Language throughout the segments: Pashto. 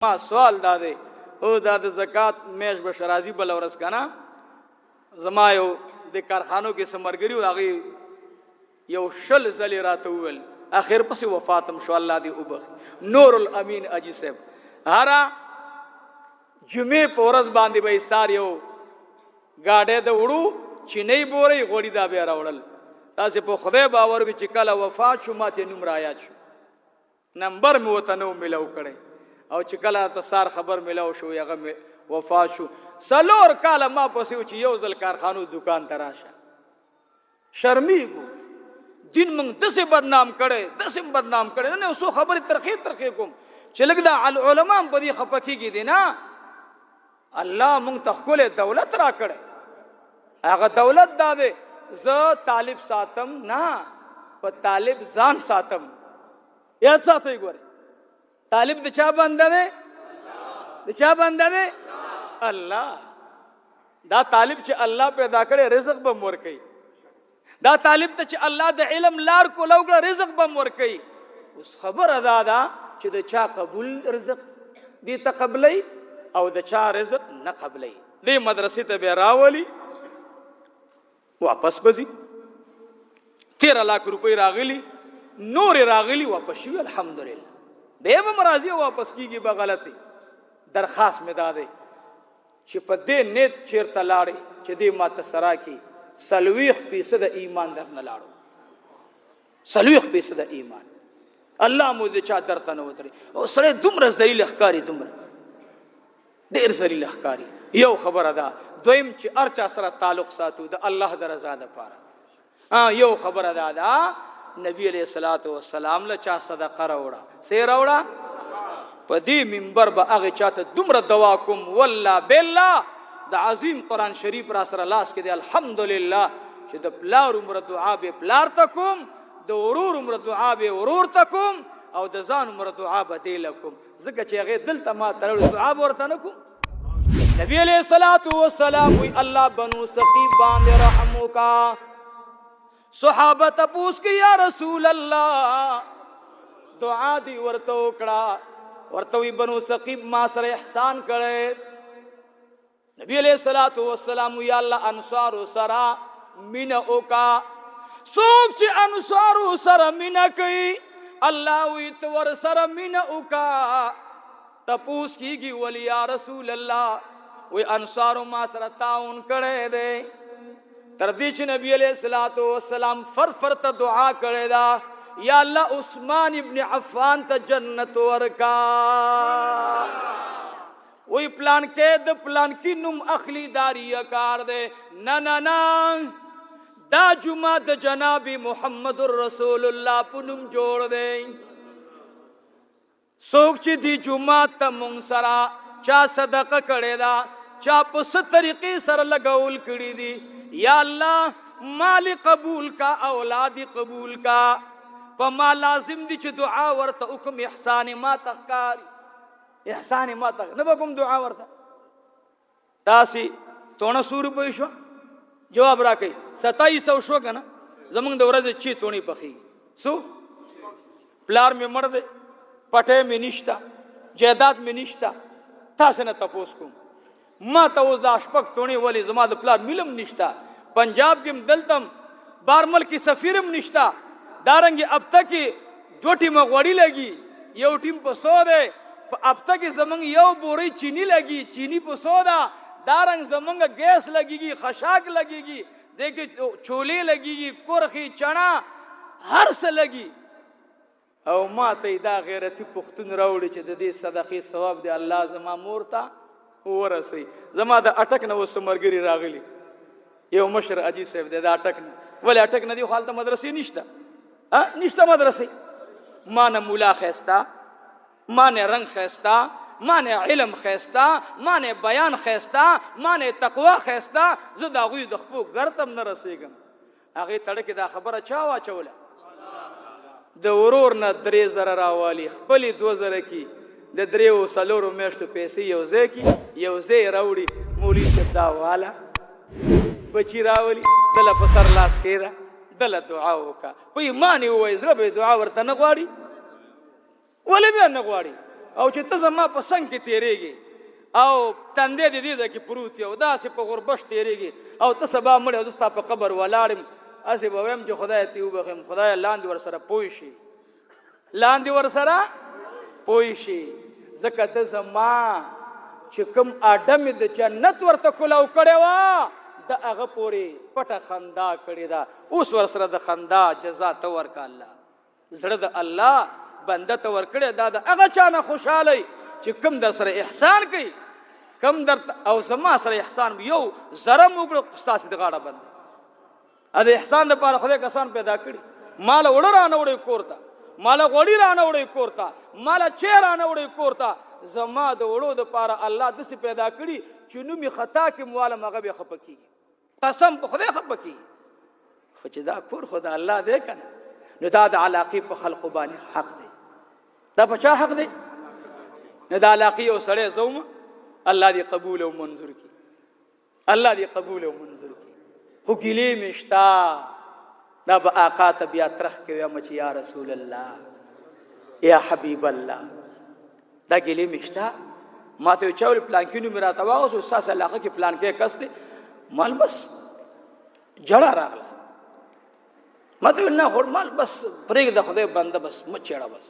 ما سوال داده او دا د زکات میش بشرازی بل ورس کنا زما یو د کارخانو کې سمرګری او هغه یو شل زلی راته وول اخر پس وفاتم شو الله دی وبخ نور الامین اجي صاحب هر جمعه پورز باندې به سار یو گاډه د وړو چینه بوري غوړی دا به راوړل تاسو په خدای باور کې چې کله وفات شو ماته نوم رايات شو نمبر مې وته نو ملو کړي او چې کله تاسو خبر ملو شو یغه وفات شو سلور کاله ما پسې چې یو ځل کارخانو دکان تراشه شرمېږو دین موږ دسه بدنام کړي دسه بدنام کړي نه اوسو خبره ترخی کوم چې لګ دا علماء په دې خپکیږي دي نه الله موږ تخکل دولت را کړي هغه دولت دا ده ز طالب ساتم نه په طالب ځان ساتم یاد ساتي ګوره طالب د چا بنده ده د چا بنده ده الله دا طالب چې الله پیدا کړي رزق به مور کوي دا طالب ته چې الله د علم لار کو لوګړه رزق به مور کوي اوس خبر ادا ده چې د چا قبول رزق دي تقبلي او د چا رزق نه قبلي دې مدرسې ته به راولي واپس بزي 13 लाख रुपए راغلي نور راغلي واپس شي الحمدلله به به مرضی واپس کیږي بغلطي درخواست مې داده چې په دې نیت چیرته لاړې چې دې ماته سرا کی 30% ایمان در نه لاړو 30% ایمان الله مو دې چا درته نه وتري او سره دومره ذلیل اخکاری دومره ډیر ذلیل اخکاری یو خبره ده دویم چې ارچا سره تعلق ساتو د الله د رضا لپاره یو خبره ده نبی علیہ الصلوۃ والسلام له چا صدقه راوړه سي راوړه په دې منبر به هغه چاته دومره دوا کوم والله بالله د عظیم قران شریف را سره لاس کې دی الحمدلله چې د پلار عمر دعا به پلار تکوم د ورور عمر دعا به ورور تکوم او د ځان عمر دعا به دی لکم زکه چې هغه دلته ما ترړ دعا ورته نکوم نبی علیہ الصلوۃ والسلام وی الله بنو ثقيب باندې رحم وکا صحابه تپوس کی یا رسول الله دعا دی ورته وکړه ورته وی بنو ثقيب ما سره احسان کړي نبی علیہ الصلوۃ والسلام یا الله انصار سرا من اوکا سوک چې انصار سره من کوي الله وی تور سره من اوکا تپوس کیږي ولی یا رسول الله وی انصار ما سره تعاون کړي دي تر دې چې نبی علیہ الصلوۃ والسلام فرفر ته دعا کړي دا یا الله عثمان ابن عفان ته جنت ورکا وی پلان کې د پلان کې نوم اخلی داری کار دے نه دا جمعه د جناب محمد رسول الله پنوم جوړ دے سوک چې دی جمعه ته مونږ سره چا صدقه کړي دا چا په ست طریقې سره لګول کړي دي یا الله مال قبول کا اولاد قبول کا په ما لازم دي چې دعا ورته حکم احسان ما تخکاری احسان ما تک نه کوم دعا ورته تاسي 300 روپۍ شو جواب راکې 2700 شو کنه زمونږ د ورځې چی تونی پخې سو پلار می مړ دے پټه می نشتا جیدات می نشتا تاسو نه تپوس کوم ما ته اوس د اشپک تونی ولی زما د پلار ملم نشتا پنجاب کې دلتم بارمل کې سفیرم نشتا دارنګ اب تک دو ټیم غوړی لګي یو ټیم په سو ده اب تک زمنګ یو بوري چینی لګي چینی په سو ده دارنګ زمنګ ګیس لګيږي خشاک لګيږي دغه چولې لګيږي کورخي چنا هر څه لګي او ما ته دا غیرتی پختون راوړي چې د دې صدقې ثواب دی الله زما مورتا ورسي زما د اٹک نه وسمرګری راغلی یو مشر اجي صاحب د اٹک نه ولې اٹک نه دی حالت مدرسې نشته نشته مدرسې مان مولا خيستا مان رنگ خيستا مان علم خيستا مان بیان خيستا مان تقوا خيستا زه دا غوي د خپل ګرتم نه رسېږم هغه تړکه دا خبره چا واچوله د ورور نه 3000 راوالی خپل 2000 کی د دریو سلورو میشتو پیسې یو ځای کی یو ځای راوړي مولوی صاحب دا والا بچی راولی دله په سر لاس کېده دله دعا وکړه په ایمان یې ووایي زړه به دعا ورته نه غواړي ولې بیا نه غواړي او چې ته زما په څنګ کې تیریږي او تندې دې دې ځکه پروت یو داسې په غربش تیریږي او ته سبا مړ او ستا په قبر ولاړم اسې به ویم چې خدای ته وبخم خدای لاندې ور سره پوي شي لاندې ور سره پوي شي ځکه ته زما چې کوم اډم د جنت ورته کلاو کړی وه د هغه پورې پټه خندا کړې ده اوس ور سره د خندا جزا ته ورکړه الله زړه د الله بنده ته ورکړی دا د هغه چا نه خوشحالی چې کوم در سره احسان کوي کم در او زما سره احسان یو ذره مو وکړو ستاسې د غاړه بند ا د احسان لپاره خدای کسان پیدا کړي مال وړه رانه وړي کور ته مال غوړي رانه وړي کور ته مال چیر رانه وړي کور ته زما د وړو دپاره الله داسې پیدا کړي چې نومي خطا کې موالم هغه بیا خفه کېږي قسم په خدای خفه کېږي خو چې دا کور خو د الله دی که نه نو دا د علاقې په خلقو باندې حق دی دا په چا حق دی نو د علاقې یو سړی زوم الله دې قبول او منظور کړي الله دې قبول او منظور کړي خو ګیلې مې شته دا به آقا ته بیا ترخ کې ویم چې یا رسول الله یا حبیب الله دا ګیلې مې شته ما ته یو چا ویل پلان کې نوم مې راته واغوست ستاسو علاقه کې پلان کې کس دی مال بس جړه راغله ما ته ویل نه خو مال بس پرېږده خدای بنده بس مه چېړه بس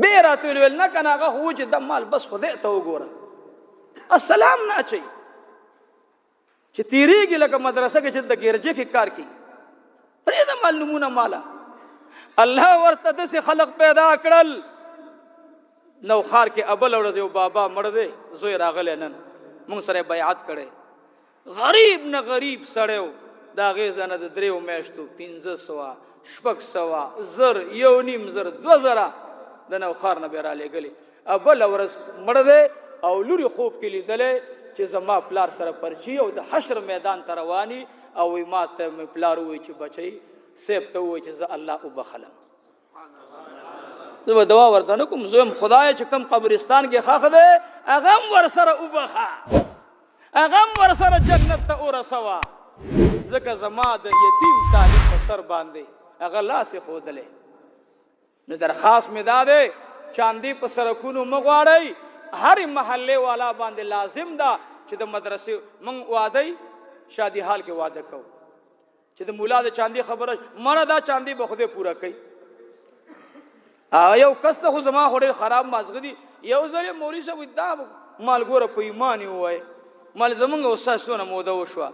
بیا راته ویل نه که نه هغه خو و چې دا مال بس خدای ته وګوره السلام نه اچوي چې تیریږي لکه مدرسه کې چې د ګرجې کې کار کوي پرېږده مال نومونه ماله الله ورته داسې خلق پیدا کړل نوخار کې ابل ورځ یو بابا مړ دی زوی راغلی نن مونږ سره بیعت کړی غریب نه غریب سړی و د هغې ځای نه د 3 میاشتو 500 600 زر 1.5 زر 2 زره د نوخار نه بیا رالېږلي بله ورځ مړ دی او لوري خوب کې لیدلی چې زما پلار سره پرچي او د حشر میدان ته رواني او وی ما ته مې پلار ووایي چې بچی صاحب ته ووایي چې زه الله وبخلم زه به دعا ورته نه کوم زه وایم خدایه چې کوم قبرستان کې ښخ دی هغه هم ورسره وبخه هغه هم ورسره جنت ته ورسوه ځکه زما د یتیم تعلیم په سر باندې هغه لاس یې ښودلی نو درخواست مې دا دی چاندي په سرکونو مه غواړئ هر محلې والا باندې لازم ده چې د مدرسې موږ واده شادي حال کې واده کوو چې د مولا د چاندي خبره مړه دا چاندي به خدای پوره کوي یو کس ته خو زما خو ډېر خراب مازغه دي یو ځل یې مولوي صاحب دا مال ګوره په ایمان یې ووایه مال زمونږ استاد څونه موده وشوه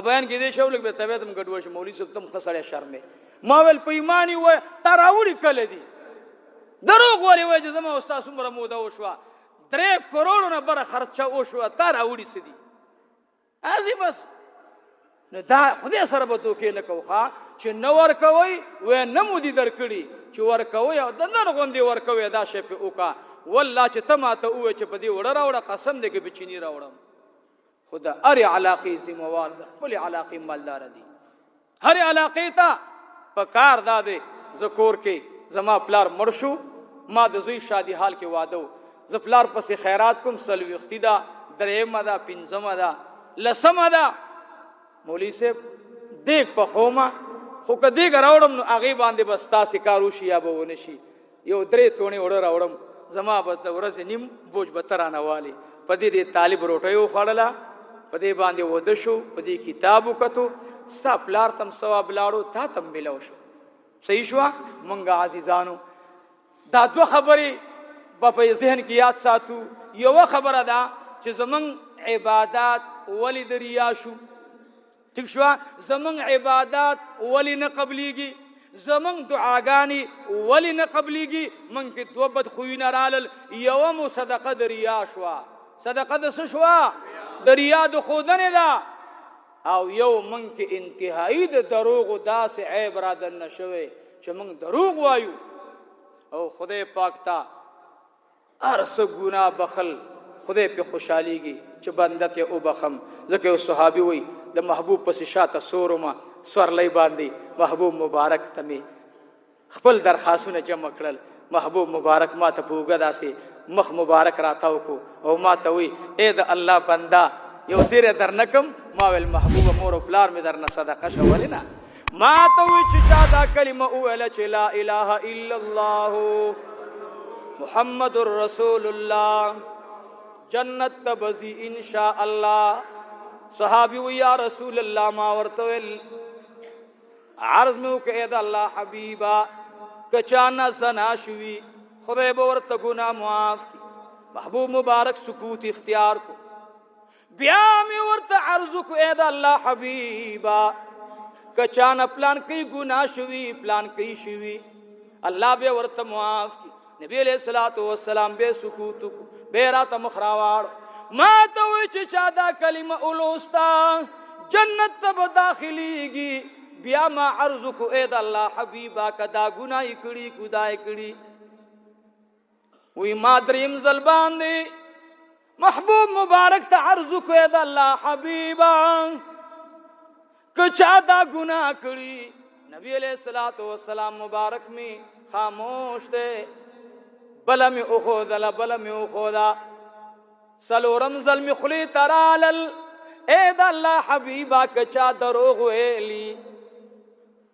بیان کې دې شو لږ به طبیعت هم ګډوډ شي مولوي صاحب ته هم ښه سړی شرمې ما ویل په ایمان یې ووایه تا راوړي کله دي دروغ ولې وایي چې زما استاد څومره موده وشوه 3 کروڑو نه بره خرچه وشوه تا راوړي څه دي هسې بس نو دا خدای سره به دوکې نه کوو ښه چې نه ورکوئ وی نه مو دي درکړي چې ورکوئ او د نر غوندې ورکوئ دا شی پې وکړه والله چې ته ماته ووایې چې په دې وړه راوړه قسم دی که به چیني راوړم خو د هرې علاقې ذمهوار د خپلې علاقې مالداره دي هرې علاقې ته په کار دا دی زه کور کې زما پلار مړ شو ما د زوی شادي حال کې واده و زه پلار پسې خیرات کوم 40 ده 3 ده 5 ده 10 ده مولوي صاحب دیګ پخومه خو که دیګ راوړم نو هغې باندې به ستاسې کار وشي یا به ونه شي یو 3 تونې اوړه راوړم زما به د ورځې نیم بوج به ته رانه والې په دې طالب روټۍ وخوړله په دې باندې واده شو په دې کتاب وکتو ستا پلار ته هم ثواب لاړو تا ته هم میلاو شو صحیح شوه مونږ عزیزانو دا 2 خبرې به په ذهن کې یاد ساتو یوه خبره ده چې زمونږ عبادات ولې د ریا شو ٹھیک شوه زمونږ عبادات ولې نه قبلیږي زمونږ دعاګانې ولې نه قبلیږي مونږ کې 2 بدخویونه رالل یوه مو صدقه د ریا شوه صدقه د څه شوه د ریا د ښودنې ده او یو مونږ کې انتهایی د دروغو داسې عیب را دننه شوی چې مونږ دروغ وایو او خدای پاک ته هر څه ګناه بخل خدای پې خوشحالیږي چې بنده ته وبخم ځکه یو صحابي وایي د محبوب پسې شاته سورمه سورلی باندې محبوب مبارک ته مې خپل درخواستونه جمع کړل محبوب مبارک ما ته په اوږه داسې مخ مبارک راتاو کو او ما ته وی ای د الله بنده یو زیری در نکم ما ویل محبوبه مور او پلار مې در نه صدقه شه ولې نه ما ته وی چې چا دا کلمه وویله چې لا اله الا الله محمد رسول الله جنت تبزی انشاء الله. صحابی و یا رسول الله ما ورتویل عرض میں کہ اے دا اللہ حبیبا کچانا زنا شوی خدای بورت گناہ معاف کی. محبوب مبارک سکوت اختیار کو. بیا میں ورت عرض کو اے دا اللہ حبیبا کچانا پلان کئی گناہ شوی پلان کئی شوی اللہ بے ورت معاف کی. نبی علیہ السلام بے سکوت کو بے رات مخراوار ما توی چچا دا کلمہ اولوستا جنت تب داخلی گی. بیا ما عرض کو اے دا اللہ حبیبا کدا گناہ کڑی کدائے کڑی وی ما دریم زلبان دے محبوب مبارک تا عرض کو اے دا اللہ حبیبا کچا دا گناہ کڑی. نبی علیہ السلام مبارک میں خاموش دے بلا میں اخودا بلا میں اخودا سلو رمزل میں خلی ترالل اے دا اللہ حبیبا کچا دروغ ویلی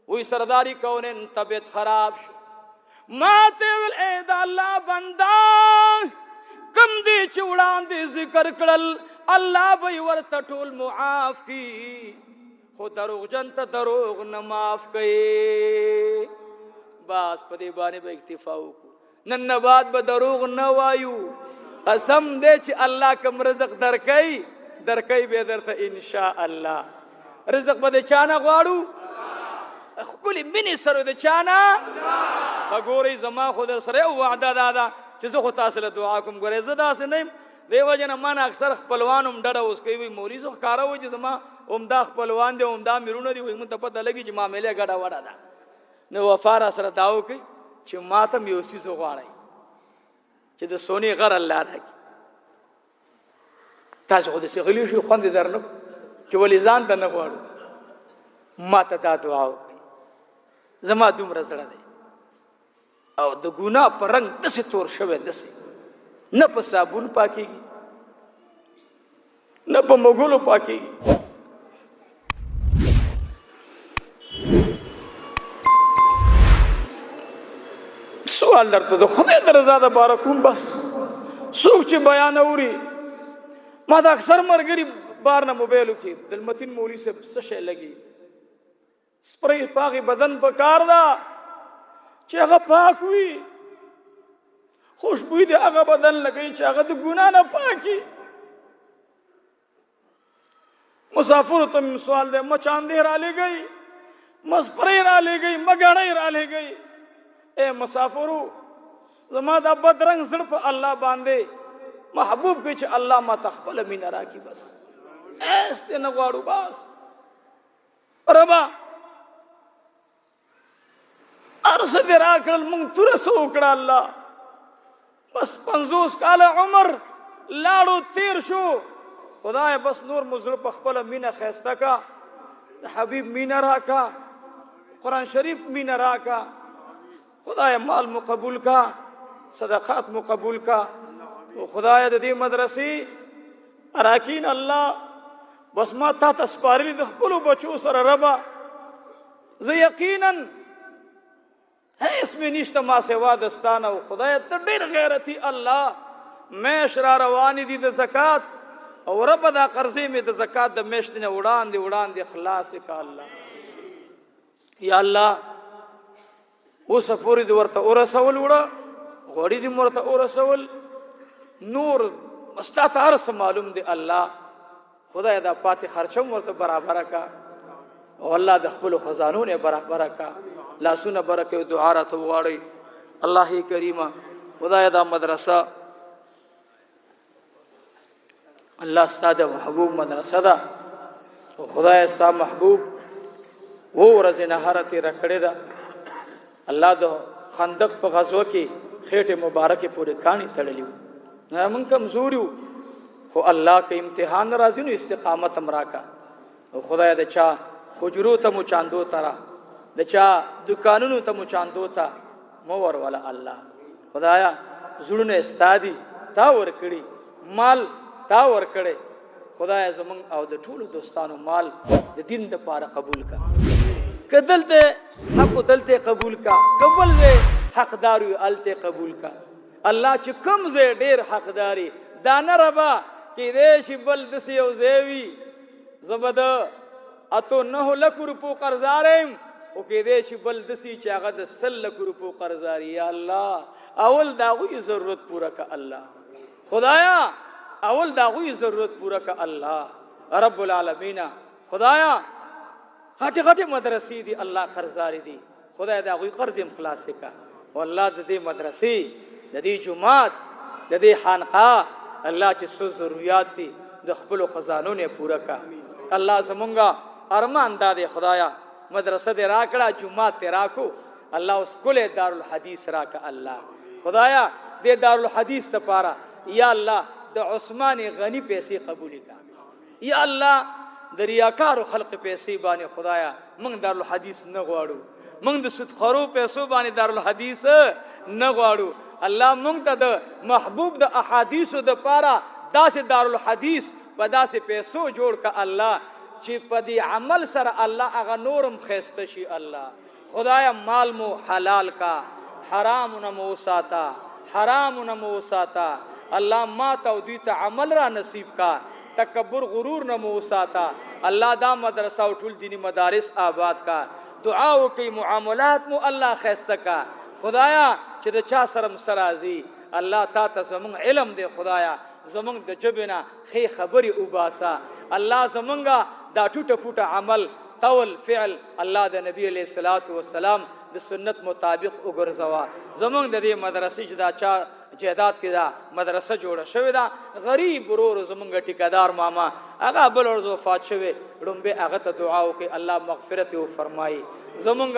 وی سرداری کونن طبیعت خراب شو ماتے ول اے دا اللہ بندہ کم دی چوڑان دی ذکر کرل اللہ بی ورطا ٹول معاف کی خود دروغ جنتا دروغ نماف کئے. باس پدی بانے با اکتفاو کو نن نباد با دروغ نوائیو قسم دے چی اللہ کم رزق درکئی بے درتا انشاءاللہ. رزق با دے چانا غوارو کلی منی سرو دے چانا خگوری زمان خود سرے وعدہ دادا چیزو خود تاثل دعا کم گورے زدہ سے نہیں دیو جنا مانا اکثر خپلوانم ڈڑا اس کوئی مولی سو خکارا ہوئی چی زمان امدہ خپلوان دے امدہ میرون دی ہوئی من تا پتہ لگی چی معاملے گڑا وڑا دا نو وفارا سر داو کئی چی ماتم یوسی سو غاڑای چی دا سونی غر اللہ رہا کی تاس خود سے غلیوشی خوند درنو چی ولی زان تا نگوارو ماتا دا دعاو کئی زما دوم رزڑا دے او دا گناہ پر رنگ دسی تور شوے دسی نہ پا صابون پاکی گی نہ پا مغولو پاکی گی. سوال در تو خدای در زیادہ بارکون بس سوک چی بیان اوری ما دا اکثر مرگری بارنا موبیلو کی دلمتین مولی سے سشے لگی سپری پاکی بدن پکار دا چی اگا پاک ہوئی خوشبوئی دے اگا بدن لگئی چی اگا دے گناہ نہ پاکی. مسافر تم سوال دے مچاندے را لے گئی مسپری را لے گئی مگڑی را لے گئی. اے مسافرو زما دا بدرنگ زڑ پا اللہ باندے محبوب کے چی اللہ ما تخبل من راکی بس ایستے نگوارو باس ربا عرص دے راکڑل منگ ترسو اکڑا اللہ بس 50 کال عمر لاڑو تیر شو خدای بس نور مزر پخپل مینہ خیستہ کا حبیب مینہ راکا قرآن شریف مینہ راکا خدای مال مقبول کا صدقات مقبول کا خدای دی مدرسی اراکین اللہ بس ما تا تسپاری دخپلو بچو سر ربا زی یقیناً ہے اس میں نشتا ما سوا دستانا و خدای تردیر غیرتی اللہ میں شرا روانی دی دا زکاة اور رب دا قرضی میں دا زکاة دا میشتنے اڑان دی خلاص کا اللہ. یا اللہ وہ سپوری دی ورطا ارسول اڑا غوڑی دی مرطا ارسول نور مستاتا عرص معلوم دی اللہ خدای دا پاتی خرچم ورطا برابر کا اور اللہ دخبل خزانون برابر کا لاسون برکے دعا را تو غاڑی. اللہ کریمہ خدای دا مدرسہ اللہ استاد محبوب مدرسہ دا خدای استا محبوب وہ رز نہارتی رکھڑے دا اللہ دا خندق پا غزو کی خیٹ مبارک پورے کانی تڑلیو من کمزوریو خو اللہ کے امتحان رازی نو استقامت امراکا خدای دا چاہ خجرو تا مچاندو ترا دا چاہ دکانونو تا مچاندو تا مور والا اللہ خدایا زڑن استادی تا ورکڑی مال تا ورکڑے خدایا زمان او دا ٹھولو دوستانو مال دا دین دا پارا قبول کا کدلتے حق دلتے قبول کا قبل دے حق داروی آلتے قبول کا الله چې کوم ځای ډېر حقداري دا نه ربا کیدای شي بل داسې یو ځای وي زه به د 8-9 لکو روپو قرضدار یم او کیدای شي بل داسې چې هغه د 100 لکو روپو قرضدار یا الله اول د هغوی ضرورت پوره که الله خدایا اول د هغوی ضرورت پوره که الله رب العالمین خدایا غټې غټې مدرسې دي الله قرضداري دي خدای د هغوی قرض هم خلاصې که او الله د دې مدرسې د دې جومات د دې خانقاه الله چې څه ضروریات دي د خپلو خزانو نه پوره که الله زمونږ ارمان دا دی خدایا مدرسه دې راکړه جومات دې راکو الله اوس ښکلی دارالحدیث راکه الله خدایا دې دارالحدیث دپاره یا الله د عثمان غنی پیسې قبولې که یا الله د ریاکارو خلق پیسې باندې خدایا موږ دارالحدیث نه غواړو موږ د سودخورو پیسو باندې دارالحدیث نه غواړو الله موږ ته د محبوب د احادیثو دپاره داسې دارالحدیث په داسې پیسو جوړ که الله چې په دې عمل سره الله هغه نورم ښایسته شي الله خدایا مال مو حلال کا حرامونه مو وساته حرامونه مو وساته الله ما ته او دوی ته عمل را نصیب کا تکبر غرور نه مو وساته الله دا مدرسه او ټول دینی مدارس آباد کا دعا وکړئ معاملات مو الله ښایسته کا خدایا چې د چا سره مسرازي الله تا ته زمونږ علم دی خدایا زمونږ د ژبې نه ښې خبرې وباسه الله زمونږ دا ټوټه پوټه عمل قول فعل الله د نبی علیه الصلاۃ والسلام د سنت مطابق وګرځوه زمونږ د دې مدرسې چې دا چا جهادات کې دا مدرسه جوړه شوې ده غریب ورور زمونږ ټیکادار ماما هغه بل ورځ وفات شوی لومبې هغه ته دعا وکړي الله مغفرت یې وفرمایي زمونږ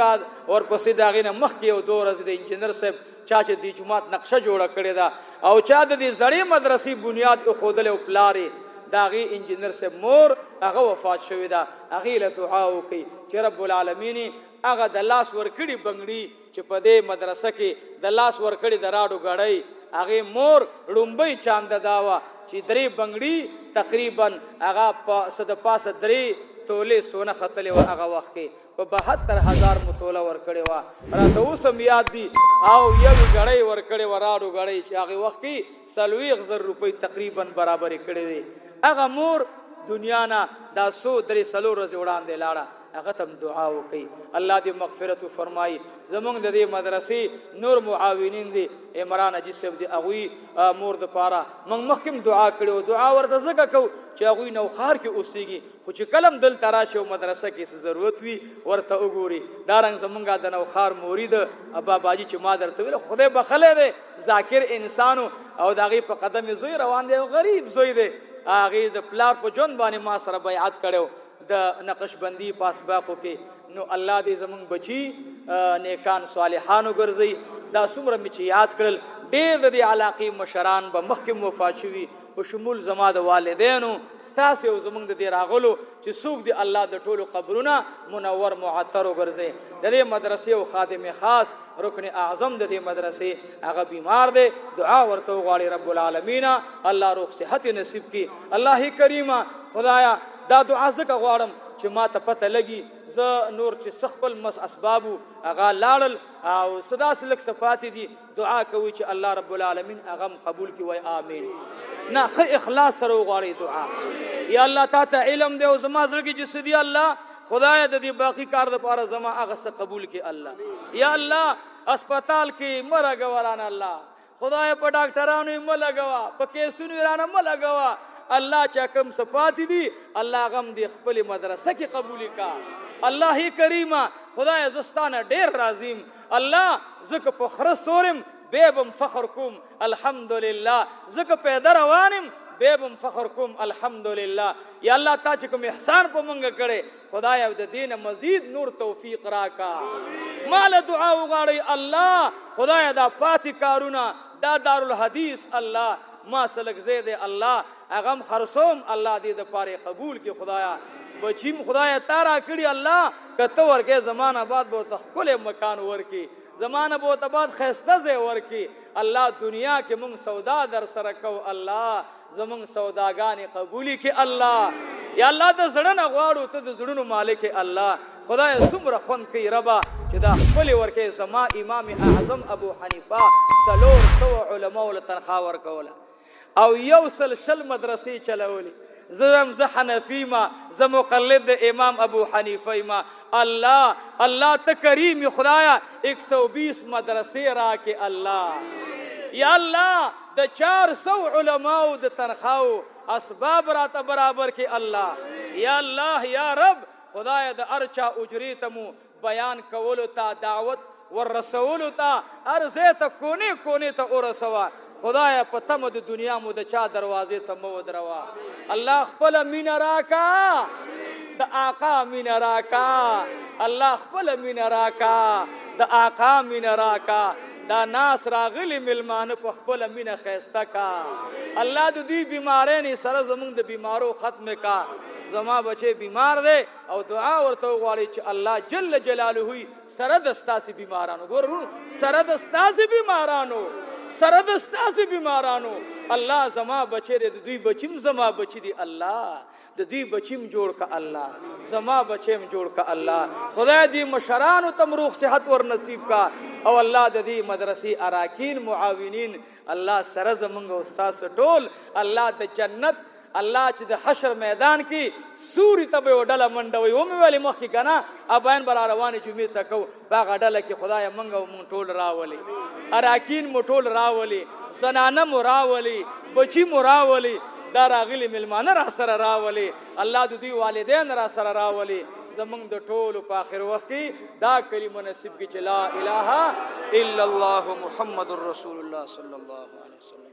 ورپسې د هغې نه مخکې یو 2 ورځې د انجینر صاحب چا چې د جومات نقشه جوړه کړې ده او چا د دې زړې مدرسې بنیاد ایښودلی او پلار یې د هغې انجینر صاحب مور هغه وفات شوې ده هغې له دعا وکړي چې رب العالمین هغه د لاس ورکړي بنګړي چې په دې مدرسه کې د لاس ورکړي د راډو ګړۍ هغې مور لومبۍ چانده دا وه چې 3 بنګړي تقریبا هغه په څه د پاسه 3 تولې سونه ختلې وه هغه وخت کې په 72,000 مو توله ورکړې وه راته اوس هم یاد دي او یو ګړۍ ورکړې وه راډو ګړۍ چې هغې وخت کې 40,000 روپۍ تقریبا برابرې کړې وې هغه مور دنیا نه دا 100-3 ورځې وړاندې لاړه هغه ته دعا وکړي الله دې مغفرت فرمایي زمونږ د دې مدرسې نور معاونین دي عمران حاجي صاحب دي هغوی مور دپاره موږ مخکې هم دعا کړې وه دعا ورته ځکه کوو چې هغوی نوښار کې اوسېږي خو چې کله هم دلته راشي او مدرسه کې څه ضرورت وي ورته وګوري دارنګ زمونږ د نوښار مورید باباجي چې ما درته ویل خدای بخلی دی ذاکر انسانو او د هغې په قدم یې زوی روان دی غریب زوی دی هغې د پلار په ژوند باندې ما سره بیعت کړی د نقشبندي په اسباقو کې نو الله دې زمونږ بچي نیکان صالحان وګرځوي دا څومره مې چې یاد کړل ډېر د دې علاقې مشران به مخکې وفات شوي په شمول زما د والدینو ستاسې او زمونږ د دې راغلو چې څوک دې الله د ټولو قبرونه منور معطر وګرځوي د دې مدرسې او خادم خاص رکن اعظم د دې مدرسې هغه بیمار دی دعا ورته وغواړي رب العالمین الله روغ صحت نصیب کړي الله کریمه خدایا دا دعا ځکه غواړم چې ما ته پته لګي زه نور چې څه خپل اسبابو هغه لاړل او څه داسې لږ څه پاتې دي دعا کوي چې الله رب العالمین هغه هم قبول کړي وایي آمین نه ښه اخلاص سره وغواړئ دعا یا الله تا ته علم دی او زما زړه کې چې څه دي الله خدایه د دې باقي کار دپاره زما هغه څه قبول کړي الله یا الله اسپتال کې مه راګوه رانه الله خدایه په ډاکټرانو یې مه لګوه په کیسونو یې رانه مه لګوه الله چا کم سپاتی دی الله غم دی خپل مدرسه کې قبول کا الله کریمه خدای زستانه ډیر راضیم الله زکه په خره سورم بیبم فخر کوم الحمدلله زکه پیدا روانم بیبم فخر کوم الحمدلله یا الله تا چې کوم احسان په مونږ کړي خدای د دین مزید نور توفیق راکا مال دعا وغواړي الله خدای دا پاتې کارونه دا دارالحدیث الله ما سلک زید الله اغم خرصوم الله دې د پاره قبول کی خدایا بچیم خدایا تارا کړي الله کته ورکه زمانہ بعد به تخکل مکان ورکی زمانہ به بعد خسته زه ورکی الله دنیا کې مونږ سودا در سره کو الله زمونږ سوداګانې قبولی کی الله یا الله د زړه نه غواړو ته د زړونو مالک الله خدای څومره خوند کوي ربا چې دا خپل ورکه زما امام اعظم ابو حنیفه سلور سو علماء له تنخوا ورکوله او یو سلسل مدرسې چلولې زه حنفی ما زه مقلد امام ابو حنیفه ما الله الله ته کریم خدایا 120 مدرسې راکې الله یا الله د 400 علماء د تنخواو اسباب راته برابر کې الله یا الله یا رب خدایا د ارچا اجری تمو بیان کولو تا دعوت ورسولو تا ارزه ته کونه کونه ته ورسوا خدایا په تم د دنیا مو د چا دروازې ته مو دروا الله خپل مين راکا د آقا مين راکا الله خپل مين راکا د آقا مين راکا دا ناس راغلی ملمانه په خپل مینه خیسته کا الله د دې بیمارانو سره زمونږ د بیمارو ختم کا زما بچي بیمار دی او دعا ورته غواړي چې الله جل جلاله سره د ستاسي بیمارانو ګورو سره د ستاسي بیمارانو سره د ستاسي بیمارانو الله زما بچي د دوی بچیم زما بچي دی الله د دې بچیم جوړ کا الله زما بچیم جوړ کا الله خدای دې مشرانو تم روح صحت ور نصیب کا او الله د دې مدرسې اراکین معاونین الله سره زمونږ استاد ټول الله د جنت الله چې د حشر میدان کې سوري ته وډله منډوي و مې ویلي مخکې که نه اباین به را روانې جمعې ته کوو په هغه ډله کې خدایه موږ ټول راولي اراکین مو ټول راولي زنانه مو راولي بچي مو راولي دا راغلي ملمانه را سره راولي الله د دوی والدین را سره راولي زمونږ د ټولو په آخر وخت کې دا کلمه نصیب کړي چې لا اله الا الله محمد رسول الله صلی الله علیه وسلم